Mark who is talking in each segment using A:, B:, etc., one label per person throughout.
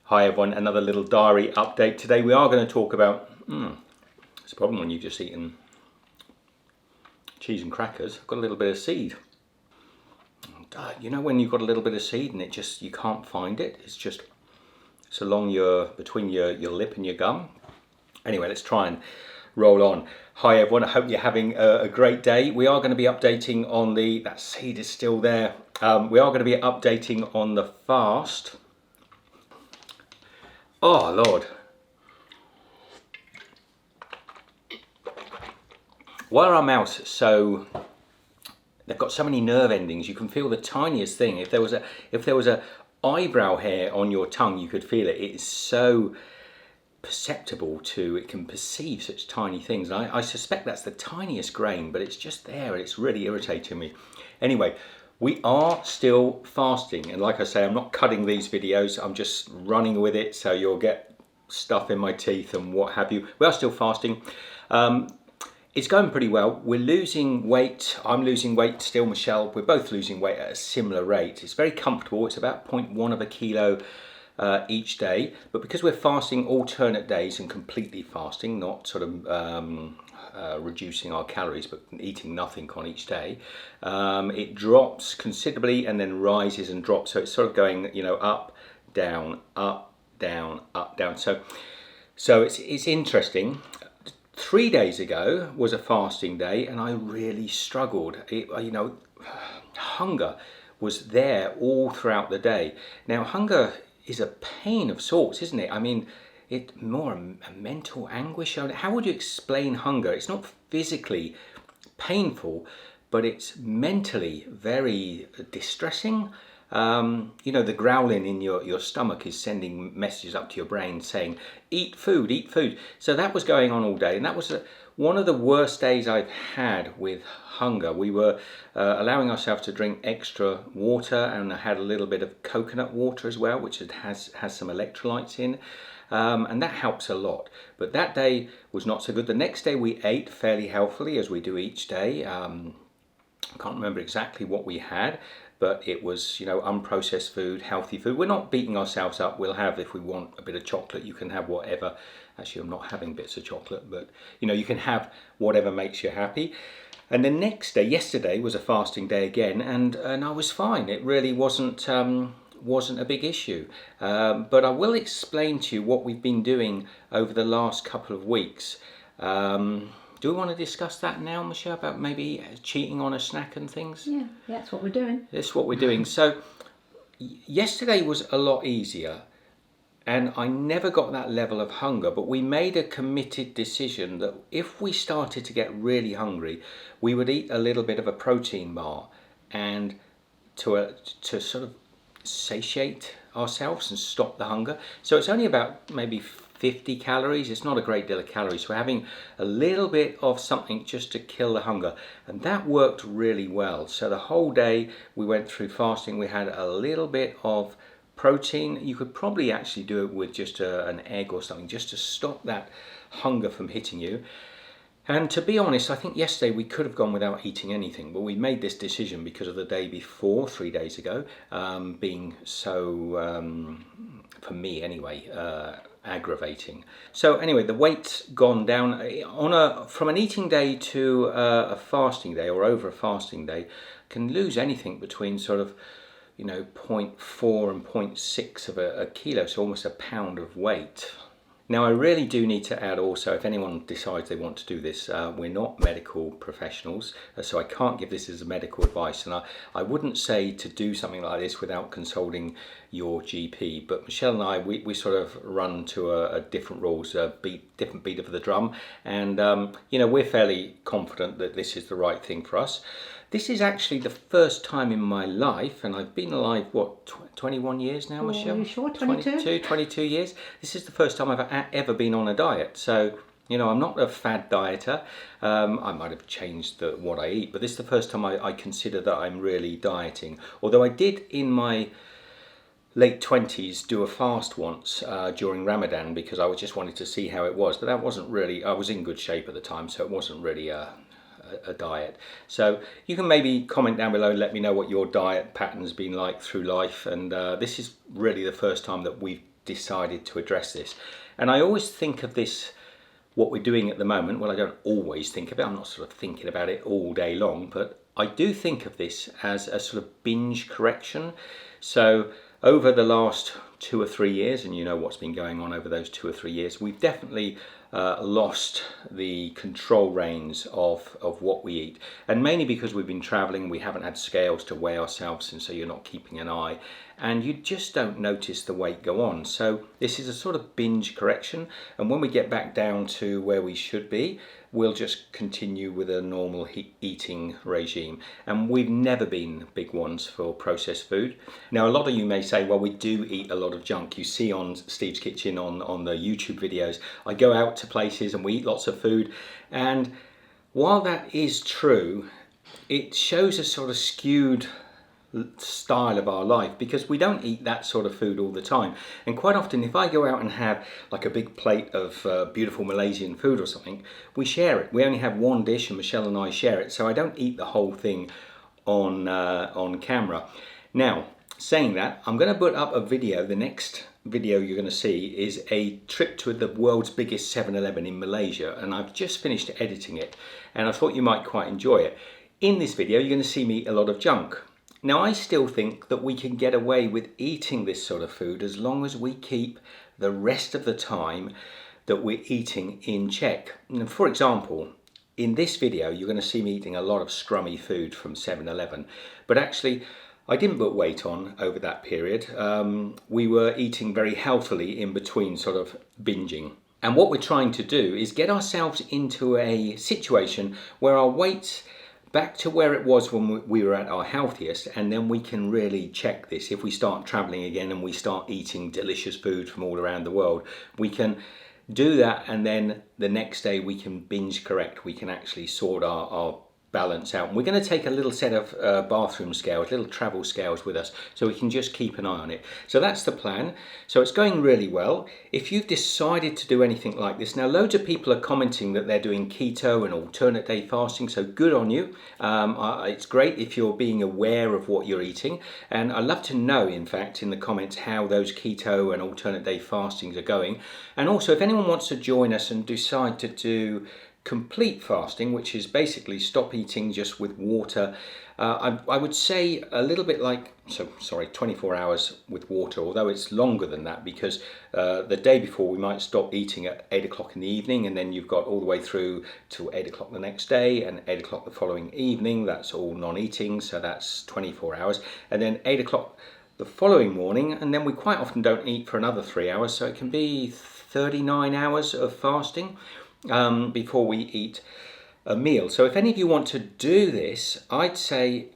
A: Hi everyone, another little diary update. Today we are going to talk about, it's a problem when you've just eaten cheese and crackers. I've got a little bit of seed. You know when you've got a little bit of seed and you can't find it? It's just, it's along between your lip and your gum. Anyway, let's try and roll on. Hi everyone, I hope you're having a great day. We are going to be updating on that seed is still there. We are going to be updating on the fast. Oh Lord. Why are our mouths so, they've got so many nerve endings, you can feel the tiniest thing. If there was a eyebrow hair on your tongue, you could feel it. It is so perceptible it can perceive such tiny things. And I suspect that's the tiniest grain, but it's just there and it's really irritating me. Anyway, we are still fasting, and like I say, I'm not cutting these videos, I'm just running with it, so you'll get stuff in my teeth and what have you. We are still fasting. It's going pretty well. We're losing weight. I'm losing weight still, Michelle. We're both losing weight at a similar rate. It's very comfortable. It's about 0.1 of a kilo each day. But because we're fasting alternate days and completely fasting, not sort of reducing our calories, but eating nothing on each day, it drops considerably and then rises and drops. So it's sort of going, you know, up, down, up, down, up, down. So it's interesting. 3 days ago was a fasting day and I really struggled. Hunger was there all throughout the day. Now, hunger is a pain of sorts, isn't it? I mean, it's more a mental anguish. How would you explain hunger? It's not physically painful, but it's mentally very distressing. The growling in your stomach is sending messages up to your brain saying, eat food, eat food. So that was going on all day, and that was one of the worst days I've had with hunger. We were allowing ourselves to drink extra water, and I had a little bit of coconut water as well, which has some electrolytes in, and that helps a lot. But that day was not so good. The next day we ate fairly healthily, as we do each day. I can't remember exactly what we had, but it was, unprocessed food, healthy food. We're not beating ourselves up. We'll have, if we want a bit of chocolate, you can have whatever. Actually, I'm not having bits of chocolate, but you can have whatever makes you happy. And the next day, yesterday was a fasting day again, and I was fine. It really wasn't a big issue. But I will explain to you what we've been doing over the last couple of weeks. Do we want to discuss that now, Michelle, about maybe cheating on a snack and things?
B: Yeah, that's what we're doing.
A: That's what we're doing. So yesterday was a lot easier, and I never got that level of hunger, but we made a committed decision that if we started to get really hungry, we would eat a little bit of a protein bar, and to sort of satiate ourselves and stop the hunger. So it's only about maybe 50 calories. It's not a great deal of calories. We're having a little bit of something just to kill the hunger, and that worked really well. So the whole day we went through fasting. We had a little bit of protein. You could probably actually do it with just an egg or something, just to stop that hunger from hitting you. And to be honest, I think yesterday we could have gone without eating anything, but we made this decision because of the day before, 3 days ago, being so, for me anyway, aggravating. So anyway, the weight's gone down. From an eating day to a fasting day, or over a fasting day, can lose anything between sort of 0.4 and 0.6 of a kilo, so almost a pound of weight. Now, I really do need to add also, if anyone decides they want to do this, we're not medical professionals, so I can't give this as a medical advice, and I wouldn't say to do something like this without consulting your GP. But Michelle and I, we sort of run to a different rules, different beat of the drum, and we're fairly confident that this is the right thing for us. This is actually the first time in my life, and I've been alive, 21 years now, Michelle?
B: Are you sure? 22?
A: 22 years. This is the first time I've ever been on a diet. So, I'm not a fad dieter. I might have changed what I eat, but this is the first time I consider that I'm really dieting. Although I did, in my late 20s, do a fast once during Ramadan, because I just wanted to see how it was. But that wasn't really, I was in good shape at the time, so it wasn't really a diet. So you can maybe comment down below and let me know what your diet pattern's been like through life. And this is really the first time that we've decided to address this. And I always think of this, what we're doing at the moment. Well, I don't always think of it. I'm not sort of thinking about it all day long, but I do think of this as a sort of binge correction. So over the last 2 or 3 years, and you know what's been going on over those 2 or 3 years, we've definitely lost the control reins of what we eat, and mainly because we've been traveling, we haven't had scales to weigh ourselves, and so you're not keeping an eye, and you just don't notice the weight go on. So this is a sort of binge correction, and when we get back down to where we should be, we'll just continue with a normal eating regime. And we've never been big ones for processed food. Now, a lot of you may say, well, we do eat a lot of junk. You see on Steve's Kitchen, on the YouTube videos, I go out to places and we eat lots of food. And while that is true, it shows a sort of skewed style of our life, because we don't eat that sort of food all the time. And quite often, if I go out and have like a big plate of beautiful Malaysian food or something, we share it. We only have one dish and Michelle and I share it, so I don't eat the whole thing on camera. Now, saying that, I'm going to put up a video. The next video you're going to see is a trip to the world's biggest 7-Eleven in Malaysia, and I've just finished editing it, and I thought you might quite enjoy it. In this video, you're going to see me eat a lot of junk. Now, I still think that we can get away with eating this sort of food as long as we keep the rest of the time that we're eating in check. And for example, in this video, you're going to see me eating a lot of scrummy food from 7-Eleven. But actually, I didn't put weight on over that period. We were eating very healthily in between sort of binging. And what we're trying to do is get ourselves into a situation where our weight's back to where it was when we were at our healthiest, and then we can really check this. If we start traveling again and we start eating delicious food from all around the world, we can do that, and then the next day we can binge correct. We can actually sort our balance out. And we're going to take a little set of bathroom scales, little travel scales with us, so we can just keep an eye on it. So that's the plan. So it's going really well. If you've decided to do anything like this, now loads of people are commenting that they're doing keto and alternate day fasting, so good on you. It's great if you're being aware of what you're eating, and I'd love to know, in fact, in the comments how those keto and alternate day fastings are going. And also, if anyone wants to join us and decide to do complete fasting, which is basically stop eating just with water, I would say a little bit like, 24 hours with water, although it's longer than that, because the day before we might stop eating at 8 o'clock in the evening, and then you've got all the way through to 8 o'clock the next day and 8 o'clock the following evening. That's all non-eating, so that's 24 hours. And then 8 o'clock the following morning, and then we quite often don't eat for another 3 hours, so it can be 39 hours of fasting before we eat a meal. So if any of you want to do this, I'd say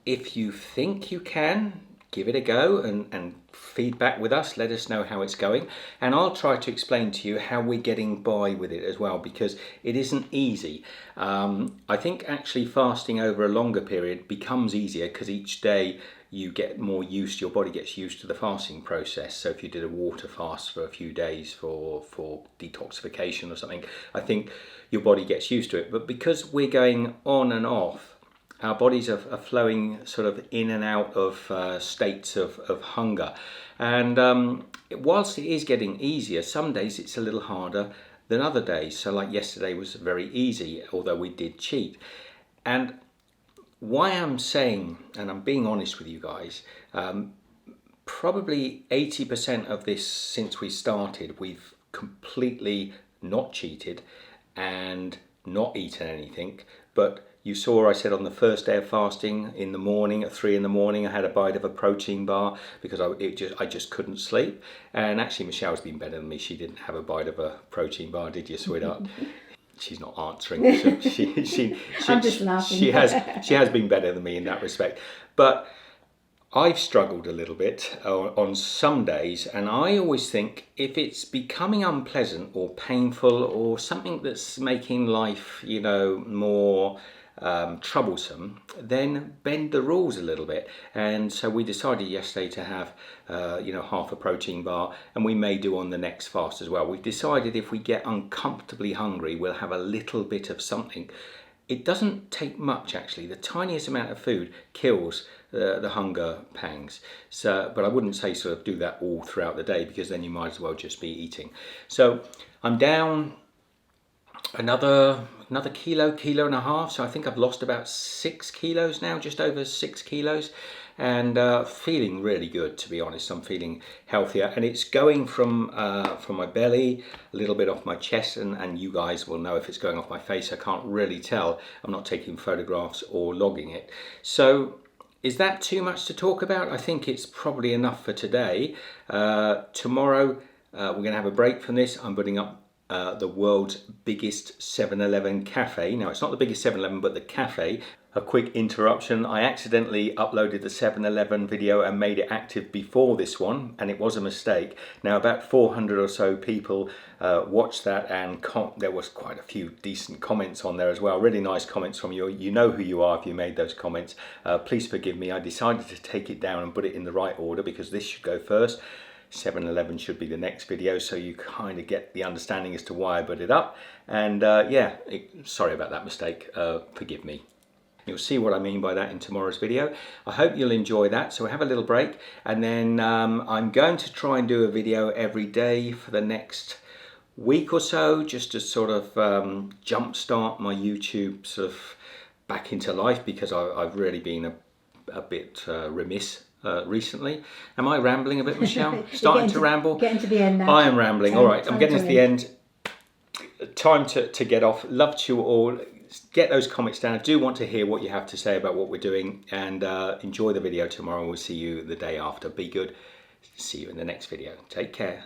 A: if you think you can, give it a go and feedback with us. Let us know how it's going, and I'll try to explain to you how we're getting by with it as well, because it isn't easy. I think actually fasting over a longer period becomes easier because each day you get more used, your body gets used to the fasting process. So if you did a water fast for a few days for detoxification or something, I think your body gets used to it. But because we're going on and off, our bodies are flowing sort of in and out of states of hunger. And whilst it is getting easier, some days it's a little harder than other days. So like yesterday was very easy, although we did cheat. And why I'm saying, and I'm being honest with you guys, probably 80% of this since we started, we've completely not cheated and not eaten anything. But you saw I said on the first day of fasting in the morning at 3 in the morning I had a bite of a protein bar because I just couldn't sleep. And actually Michelle's been better than me. She didn't have a bite of a protein bar, did you, sweetheart? She's not answering. So
B: I'm just laughing.
A: She has been better than me in that respect. But I've struggled a little bit on some days, and I always think if it's becoming unpleasant or painful or something that's making life, more troublesome, then bend the rules a little bit. And so we decided yesterday to have half a protein bar, and we may do on the next fast as well. We've decided if we get uncomfortably hungry, we'll have a little bit of something. It doesn't take much, actually. The tiniest amount of food kills the hunger pangs. So, but I wouldn't say sort of do that all throughout the day, because then you might as well just be eating. So I'm down another kilo and a half, so I think I've lost about 6 kilos now, just over 6 kilos, and feeling really good, to be honest. I'm feeling healthier, and it's going from my belly, a little bit off my chest, and you guys will know if it's going off my face. I can't really tell. I'm not taking photographs or logging it. So is that too much to talk about? I think it's probably enough for today. Tomorrow we're going to have a break from this. I'm putting up the world's biggest 7-Eleven cafe. Now, it's not the biggest 7-Eleven, but the cafe. A quick interruption. I accidentally uploaded the 7-Eleven video and made it active before this one, and it was a mistake. Now, about 400 or so people watched that, and there was quite a few decent comments on there as well. Really nice comments from you. You know who you are if you made those comments. Please forgive me. I decided to take it down and put it in the right order, because this should go first. 7-Eleven should be the next video, so you kind of get the understanding as to why I put it up. And sorry about that mistake. Forgive me. You'll see what I mean by that in tomorrow's video. I hope you'll enjoy that. So we'll have a little break, and then I'm going to try and do a video every day for the next week or so, just to sort of jumpstart my YouTube sort of back into life, because I've really been a bit remiss recently. Am I rambling a bit, Michelle? Starting to ramble?
B: Getting to the end now.
A: I am rambling. All right, I'm getting to the end. Time to get off. Love to you all. Get those comments down. I do want to hear what you have to say about what we're doing, and enjoy the video tomorrow. We'll see you the day after. Be good. See you in the next video. Take care.